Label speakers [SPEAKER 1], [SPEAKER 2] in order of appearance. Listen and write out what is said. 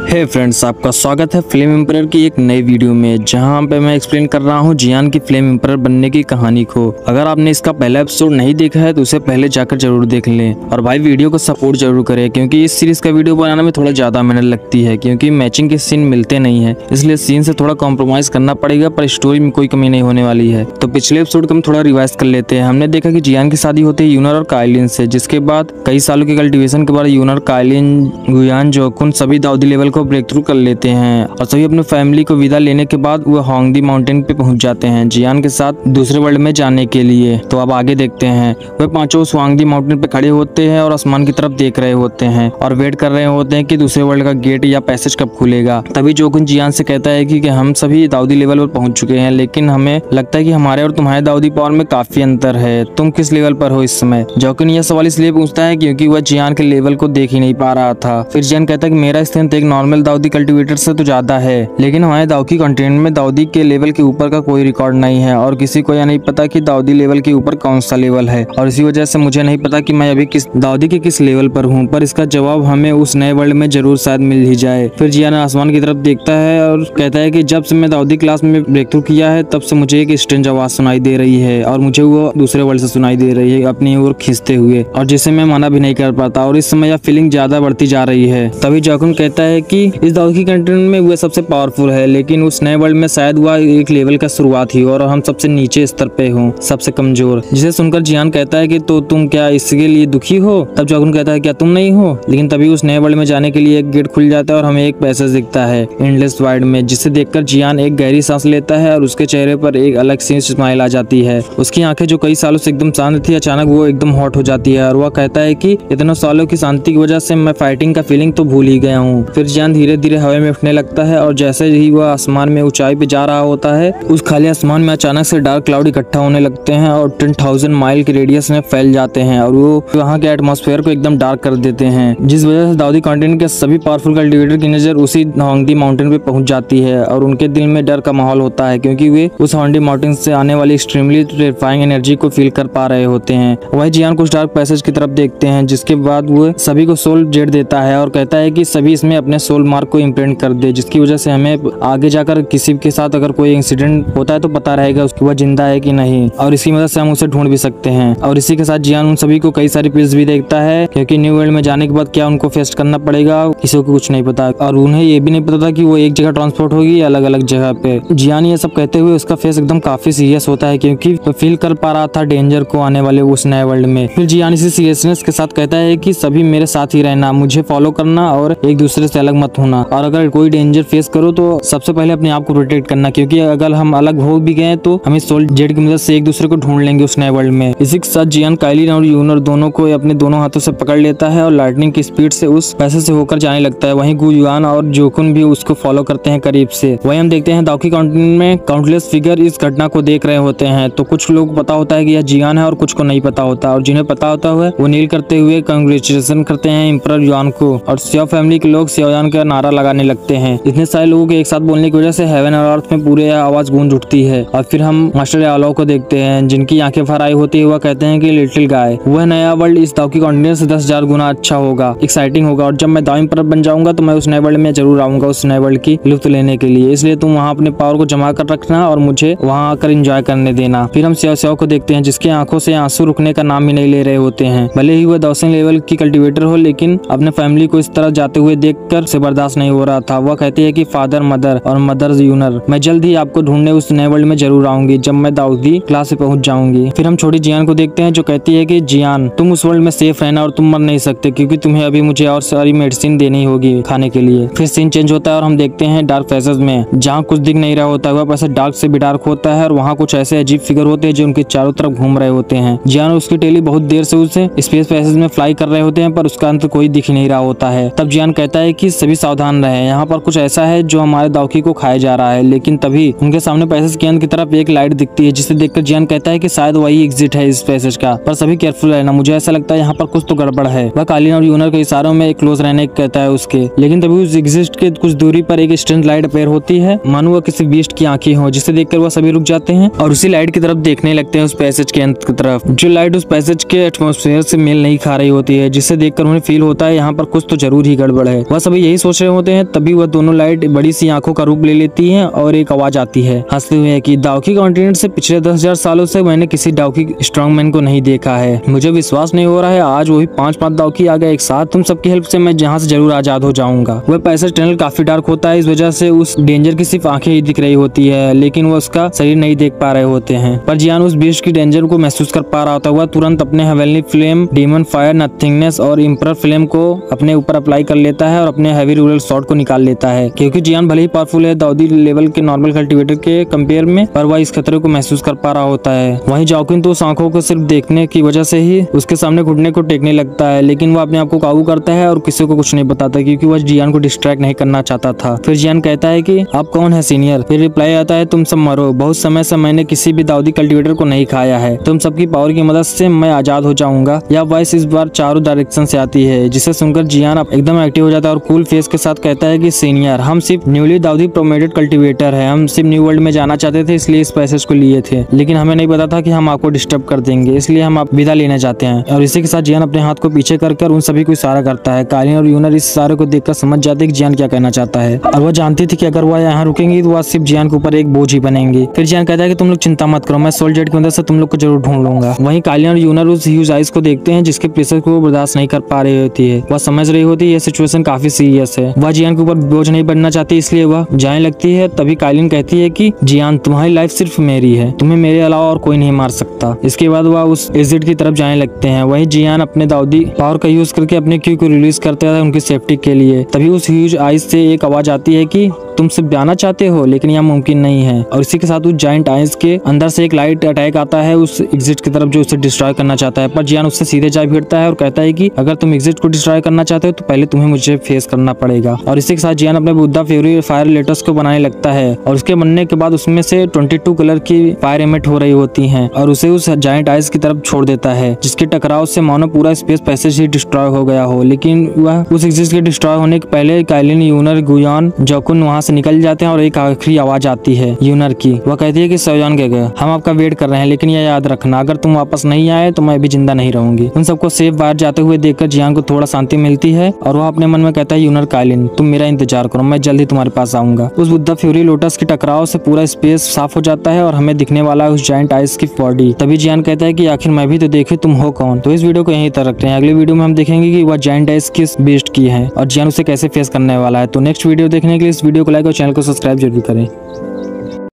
[SPEAKER 1] हे friends, आपका स्वागत है फ्लेम एम्परर की एक नई वीडियो में, जहां पे मैं एक्सप्लेन कर रहा हूं जियान की फ्लेम एम्परर बनने की कहानी को। अगर आपने इसका पहला एपिसोड नहीं देखा है तो उसे पहले जाकर जरूर देख लें और भाई वीडियो को सपोर्ट जरूर करें, क्योंकि इस सीरीज का वीडियो बनाने में थोड़ा ज्यादा मेहनत लगती है, क्योंकि मैचिंग के सीन मिलते नहीं है, इसलिए सीन से थोड़ा कॉम्प्रोमाइज करना पड़ेगा, पर स्टोरी में कोई कमी नहीं होने वाली है। तो पिछले एपिसोड को हम थोड़ा रिवाइज कर लेते हैं। हमने देखा कि जियान की शादी होती है यूनर और काइलिन से, जिसके बाद कई सालों के कल्टिवेशन के बाद यूनर, काइलिन, गुयान, जोकुन सभी दाऊदी लेवल को ब्रेक थ्रू कर लेते हैं और सभी अपने फैमिली को विदा लेने के बाद वो होंगदी माउंटेन पे पहुंच जाते हैं जियान के साथ दूसरे वर्ल्ड में जाने के लिए। तो अब आगे देखते हैं। वे पांचों उस होंगदी माउंटेन पे खड़े होते हैं और आसमान की तरफ देख रहे होते हैं और वेट कर रहे होते हैं कि दूसरे वर्ल्ड का गेट या पैसेज कब खुलेगा। तभी जोकुन जियान से कहता है कि हम सभी दाऊदी लेवल पर पहुंच चुके हैं, लेकिन हमें लगता है कि हमारे और तुम्हारे दाऊदी पावर में काफी अंतर है। तुम किस लेवल पर हो इस समय? जोकुन यह सवाल इसलिए पूछता है क्योंकि वह जियान के लेवल को देख ही नहीं पा रहा था। फिर जियान कहता है कि मेरा स्ट्रेंथ एक नॉर्मल दाऊदी कल्टिवेटर से तो ज्यादा है, लेकिन हमारे दाऊदी कंटेंट में दाऊदी के लेवल के ऊपर का कोई रिकॉर्ड नहीं है और किसी को यह नहीं पता कि दाऊदी लेवल के ऊपर कौन सा लेवल है, और इसी वजह से मुझे नहीं पता कि मैं अभी किस दाऊदी के किस लेवल पर हूँ, पर इसका जवाब हमें उस नए वर्ल्ड में जरूर शायद मिल ही जाए। फिर जियान आसमान की तरफ देखता है और कहता है कि जब से मैं दाऊदी क्लास में ब्रेक थ्रू किया है तब से मुझे एक स्ट्रेंज आवाज सुनाई दे रही है और मुझे वो दूसरे वर्ल्ड से सुनाई दे रही है अपनी ओर खींचते हुए, और जिसे मैं मना भी नहीं कर पाता, और इस समय यह फीलिंग ज्यादा बढ़ती जा रही है। तभी जोकुन कहता है कि इस दाऊदी कंटेंट में वह सबसे पावरफुल है, लेकिन उस नए वर्ल्ड में शायद वह एक लेवल का शुरुआत ही और हम सबसे नीचे स्तर पे हो, सबसे कमजोर। जिसे सुनकर जियान कहता है कि तो तुम क्या इसके लिए दुखी हो? तब जोकुन कहता है क्या तुम नहीं हो? लेकिन तभी उस नए वर्ल्ड में जाने के लिए एक गेट खुल जाता है और हमें एक पैसेज दिखता है एंडलेस वाइड में, जिसे देखकर जियान एक गहरी सांस लेता है और उसके चेहरे पर एक अलग सी स्माइल आ जाती है। उसकी आंखें जो कई सालों से एकदम शांत थी, अचानक वो एकदम हॉट हो जाती है और वह कहता है कि इतने सालों की शांति की वजह से मैं फाइटिंग का फीलिंग तो भूल ही गया हूँ। फिर जियान धीरे धीरे हवा में उठने लगता है और जैसे ही वह आसमान में ऊंचाई पे जा रहा होता है, उस खाली आसमान में अचानक से डार्क क्लाउड इकट्ठा होने लगते हैं और 10,000 माइल के रेडियस में फैल जाते हैं और वो वहाँ के एटमॉस्फेयर को एकदम डार्क कर देते हैं, जिस वजह से दाऊदी कॉन्टिनेंट के सभी पावरफुल कल्टिवेटर की नजर उसी होंगदी माउंटेन पे पहुंच जाती है और उनके दिल में डर का माहौल होता है, क्योंकि वे उस होंगदी माउंटेन से आने वाली एक्सट्रीमली टेरिफाइंग एनर्जी को फील कर पा रहे होते हैं। वही जियान कुछ डार्क पैसेज की तरफ देखते हैं, जिसके बाद वो सभी को सोल जेट देता है और कहता है कि सभी इसमें अपने सोल मार्क को इम्प्रिंट कर दे, जिसकी वजह से हमें आगे जाकर किसी के साथ अगर कोई इंसिडेंट होता है तो पता रहेगा उसकी वह जिंदा है कि नहीं, और इसकी मदद से हम उसे ढूंढ भी सकते हैं। और इसी के साथ जियान उन सभी को कई सारी पिल्स भी देखता है, क्योंकि न्यू वर्ल्ड में जाने के बाद क्या उनको फेस करना पड़ेगा किसी को कुछ नहीं पता, और उन्हें ये भी नहीं पता था कि वो एक जगह ट्रांसपोर्ट होगी अलग अलग जगह पे। जियान ये सब कहते हुए उसका फेस एकदम काफी सीरियस होता है, क्योंकि वो फील कर पा रहा था डेंजर को आने वाले उस नए वर्ल्ड में। फिर जियान इसी सीरियसनेस के साथ कहता है कि सभी मेरे साथ ही रहना, मुझे फॉलो करना और एक दूसरे से अलग मत होना, और अगर कोई डेंजर फेस करो तो सबसे पहले अपने आप को प्रोटेक्ट करना, क्योंकि अगर हम अलग हो भी गए तो हम सोल जेट की मदद से एक दूसरे को ढूंढ लेंगे उस नए वर्ल्ड में। इसी के साथ जियान काइलिन और यूनर दोनों को अपने दोनों हाथों से पकड़ लेता है और लाइटनिंग की स्पीड से उस पैसे से होकर जाने लगता है। वहीं गुयान और जोकुन भी उसको फॉलो करते हैं करीब से। वहीं हम देखते हैं दाऊदी कॉन्टिनेंट में काउंटलेस फिगर इस घटना को देख रहे होते हैं, तो कुछ लोग पता होता है कि यह जियान है और कुछ को नहीं पता होता, और जिन्हें पता होता है वो नील करते हुए कांग्रेचुलेशन करते हैं एम्परर युआन को, और सियाओ फैमिली के लोग सियाओयान का नारा लगाने लगते हैं। इतने सारे लोगों के एक साथ बोलने की वजह से हेवन और अर्थ में पूरे आवाज गूंज उठती है। और फिर हम मास्टर यालो को देखते हैं, जिनकी आंखें भर आई होती है। वह कहते हैं कि लिटिल गाय, वह नया वर्ल्ड इस दाऊदी कॉन्टिनेंट से 10,000 गुना अच्छा होगा, एक्साइटिंग होगा, और जब मैं दाऊ एम्परर बन जाऊंगा तो मैं उस नए वर्ल्ड में जरूर आऊंगा उस नए वर्ल्ड की लुत्फ लेने के लिए, इसलिए तुम वहाँ अपने पावर को जमा कर रखना और मुझे वहाँ आकर एंजॉय करने देना। फिर हम सियाओ को देखते हैं, जिसकी आंखों से आंसू रुकने का नाम ही नहीं ले रहे होते हैं। भले ही वह 1000 लेवल की कल्टिवेटर हो, लेकिन अपने फैमिली को इस तरह जाते हुए देखकर से बर्दाश्त नहीं हो रहा था। वह कहती है कि फादर, मदर और मदर यूनर, मैं जल्द ही आपको ढूंढने उस नए वर्ल्ड में जरूर आऊंगी जब मैं दाऊदी क्लास से पहुंच जाऊंगी। फिर हम छोटी जियान को देखते हैं, जो कहती है कि जियान, तुम उस वर्ल्ड में सेफ रहना और तुम मर नहीं सकते, क्योंकि तुम्हें अभी मुझे और सारी मेडिसिन देनी होगी खाने के लिए। फिर सीन चेंज होता है और हम देखते हैं डार्क पैसेज में, जहाँ कुछ दिख नहीं रहा होता है वह पैसेज डार्क से भी डार्क होता है, और वहाँ कुछ ऐसे अजीब फिगर होते हैं जो उनके चारों तरफ घूम रहे होते हैं। जियान और उसकी टेली बहुत देर से उसे स्पेस पैसेज में फ्लाई कर रहे होते हैं, पर उसका अंत कोई दिख नहीं रहा होता है। तब जियान कहता है कि सभी सावधान रहे, यहाँ पर कुछ ऐसा है जो हमारे दाऊदी को खाया जा रहा है। लेकिन तभी उनके सामने पैसेज के अंत की तरफ एक लाइट दिखती है, जिसे देखकर जियान कहता है कि शायद वही एग्जिट है इस पैसेज का, पर सभी केयरफुल रहना, मुझे ऐसा लगता है यहाँ पर कुछ तो गड़बड़ है। वह कालिन और यूनर के इशारों में क्लोज रहने कहता है उसके, लेकिन तभी उस एग्जिट के कुछ दूरी पर एक स्ट्रेंज लाइट अपेयर होती है, मानो वह किसी बीस्ट की आंखें हो, जिसे देखकर वह सभी रुक जाते हैं और उसी लाइट की तरफ देखने लगते हैं, उस पैसेज के अंत की तरफ। जो लाइट उस पैसेज के एटमॉस्फेयर से मेल नहीं खा रही होती है, जिसे देखकर उन्हें फील होता है यहाँ पर कुछ तो जरूर ही गड़बड़ है। वह सभी यही सोच रहे होते हैं तभी वह दोनों लाइट बड़ी सी आंखों का रूप ले लेती हैं और एक आवाज आती है हंसते हुए कि दाउकी कॉन्टिनेंट से पिछले 10,000 सालों से मैंने किसी दाउकी स्ट्रांगमैन को नहीं देखा है। मुझे विश्वास नहीं हो रहा है, आज वही 5 दाउकी आ गए एक साथ। तुम सबकी हेल्प से मैं जहाँ से जरूर आजाद हो जाऊंगा। वह पैसेज टनल काफी डार्क होता है, इस वजह से उस डेंजर की सिर्फ आंखें ही दिख रही होती है, लेकिन वो उसका शरीर नहीं देख पा रहे होते हैं। पर जियान उस बीस्ट की डेंजर को महसूस कर पा रहा होता हुआ तुरंत अपने heavenly flame, demon fire, nothingness और इंपरर फ्लेम को अपने ऊपर अप्लाई कर लेता है और अपने हैवी रूरल शॉट को निकाल लेता है। क्योंकि जियान भले ही पावरफुल है दाऊदी लेवल के नॉर्मल कल्टीवेटर के कंपेयर में, पर वह इस खतरे को महसूस कर पा रहा होता है। वहीं जाओकिन तो उस आंखों को सिर्फ देखने की वजह से ही उसके सामने घुटने को टेकने लगता है, लेकिन वो अपने आप को काबू करता है और किसी को कुछ नहीं बताता क्योंकि वह जियान को डिस्ट्रैक्ट नहीं करना चाहता था। फिर जियान कहता है कि आप कौन है सीनियर? फिर रिप्लाई आता है तुम सब मरो, बहुत समय से मैंने किसी भी दाऊदी कल्टीवेटर को नहीं खाया है, तुम सबकी पावर की मदद से मैं आजाद हो जाऊंगा। यह वॉइस इस बार चारों डायरेक्शन से आती है, जिसे सुनकर जियान एकदम एक्टिव हो जाता है और कूल फेस के साथ कहता है कि सीनियर, हम सिर्फ न्यूली दाऊदी प्रोमेटेड कल्टीवेटर है, हम सिर्फ न्यू वर्ल्ड में जाना चाहते थे इसलिए इस पैसेज को लिए थे, लेकिन हमें नहीं पता था कि हम आपको डिस्टर्ब कर देंगे, इसलिए हम आप विदा लेना चाहते हैं। और इसी के साथ जियान अपने हाथ को पीछे कर उन सभी को इशारा करता है। कालिन और यूनर इस इशारे को देखकर समझ जाते कि जियान क्या कहना चाहता है और वह जानती थी कि अगर वह यहाँ रुकेंगी तो वह सिर्फ जियान के ऊपर एक बोझ ही बनेंगी। फिर जियान कहता है कि तुम लोग चिंता मत करो, मैं सोल जेट की मदद से तुम लोग को जरूर ढूंढ लूंगा। वहीं कालिन और यूनर उस ह्यूज आइस को देखते हैं जिसके प्रेशर को बर्दाश्त नहीं कर पा रही होती है। वह समझ रही होती है यह सिचुएशन काफी सीरियस है, वह जियान के ऊपर बोझ नहीं बनना चाहती, इसलिए वह जाने लगती है। तभी कालिन कहती है कि जियान, तुम्हारी लाइफ सिर्फ मेरी है, तुम्हें मेरे अलावा और कोई नहीं मार सकता। इसके बाद वह उस एग्जिट की तरफ जाने लगते हैं। वहीं जियान अपने दाऊदी पावर का यूज करके अपने क्यू को रिलीज करता है उनकी सेफ्टी के लिए। तभी उस ह्यूज आइस से एक आवाज आती है कि तुम सिर्फ जाना चाहते हो लेकिन यह मुमकिन नहीं है। और इसी के साथ उस जाइंट आइस के अंदर से एक लाइट अटैक आता है उस एग्जिट की तरफ जो उसे डिस्ट्रॉय करना चाहता है, पर जियान उससे सीधे जा भिड़ता है और कहता है कि अगर तुम एग्जिट को डिस्ट्रॉय करना चाहते हो तो पहले तुम्हें मुझे फेस करना पड़ेगा। और इसी के साथ जियान अपने बुद्धा फ्यूरी फायर लेटर्स को बनाने लगता है और उसके बनने के बाद उसमें से 22 कलर की फायर एमिट हो रही होती हैं और उसे उस जाइंट आइस की तरफ छोड़ देता है, जिसके टकराव से मानो पूरा स्पेस पैसेज ही डिस्ट्रॉय हो गया हो। लेकिन वह उस एग्जिट के डिस्ट्रॉय होने के पहले काइलिन, यूनर, गुयान, जोकुन वहां से निकल जाते हैं और एक आखिरी आवाज आती है यूनर की। वह कहती है कि सौजान गए, हम आपका वेट कर रहे हैं, लेकिन यह याद रखना अगर तुम वापस नहीं आए तो मैं भी जिंदा नहीं रहूंगी। उन सबको सेफ बाहर जाते हुए देखकर जियान को थोड़ा शांति मिलती है और वह अपने मन में कहता है यूनर, काइलिन, तुम मेरा इंतजार करो, मैं जल्दी तुम्हारे पास आऊंगा। उस बुद्धा फ्यूरी लोटस के टकराव से पूरा स्पेस साफ हो जाता है और हमें दिखने वाला है उस जाइंट आइस की बॉडी। तभी जियान कहता है कि आखिर मैं भी तो देखे तुम हो कौन। तो इस वीडियो को यहीं तक रखते हैं, अगली वीडियो में हम देखेंगे कि वह जाइंट आइस किस बेस्ट की है और जियान उसे कैसे फेस करने वाला है। तो नेक्स्ट वीडियो देखने के लिए इस वीडियो को लाइक और चैनल को सब्सक्राइब जरूर करें।